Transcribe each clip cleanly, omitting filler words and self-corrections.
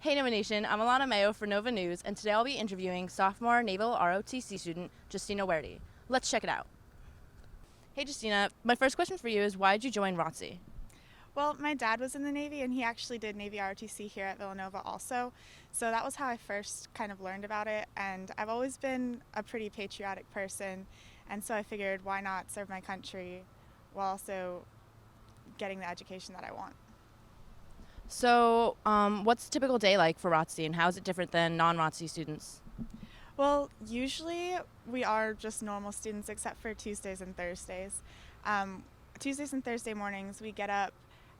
Hey Nova Nation, I'm Alana Mayo for Nova News, and today I'll be interviewing sophomore Naval ROTC student Justina Werdy. Let's check it out. Hey Justina, my first question for you is why did you join ROTC? Well, my dad was in the Navy and he actually did Navy ROTC here at Villanova also. So that was how I first kind of learned about it. And I've always been a pretty patriotic person. And so I figured why not serve my country while also getting the education that I want. So, what's a typical day like for ROTC, and how is it different than non-ROTC students? Well, usually we are just normal students except for Tuesdays and Thursdays. Um, Tuesdays and Thursday mornings we get up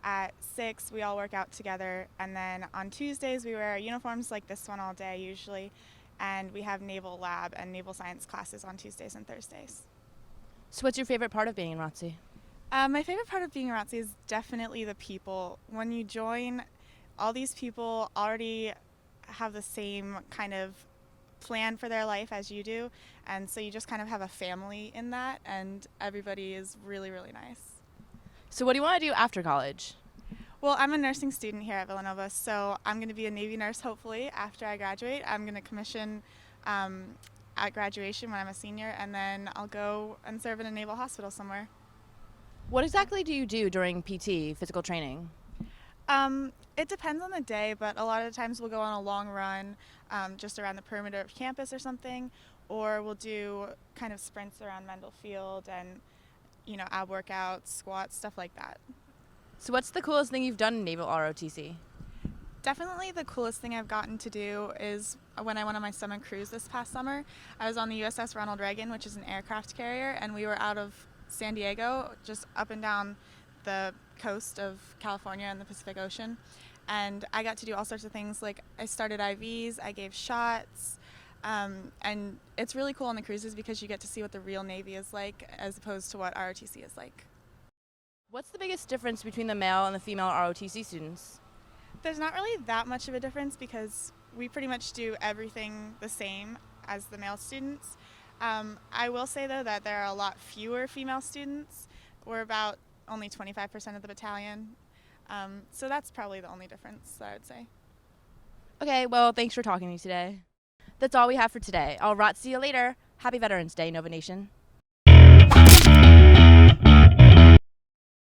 at 6, we all work out together, and then on Tuesdays we wear uniforms like this one all day usually, and we have naval lab and naval science classes on Tuesdays and Thursdays. So, what's your favorite part of being in ROTC? My favorite part of being a ROTC is definitely the people. When you join, all these people already have the same kind of plan for their life as you do, and so you just kind of have a family in that, and everybody is really, really nice. So, what do you want to do after college? Well, I'm a nursing student here at Villanova, so I'm going to be a Navy nurse hopefully after I graduate. I'm going to commission um, at graduation when I'm a senior, and then I'll go and serve in a naval hospital somewhere. What exactly do you do during PT, physical training? It depends on the day, but a lot of the times we'll go on a long run just around the perimeter of campus or something, or we'll do kind of sprints around Mendel Field and, ab workouts, squats, stuff like that. So, what's the coolest thing you've done in Naval ROTC? Definitely the coolest thing I've gotten to do is when I went on my summer cruise this past summer. I was on the USS Ronald Reagan, which is an aircraft carrier, and we were out of San Diego, just up and down the coast of California and the Pacific Ocean. And I got to do all sorts of things, like I started IVs, I gave shots, and it's really cool on the cruises because you get to see what the real Navy is like as opposed to what ROTC is like. What's the biggest difference between the male and the female ROTC students? There's not really that much of a difference because we pretty much do everything the same as the male students. I will say though that there are a lot fewer female students. We're about only 25% of the battalion. So that's probably the only difference that I would say. Okay, well, thanks for talking to me today. That's all we have for today. I'll see you later. Happy Veterans Day, Nova Nation.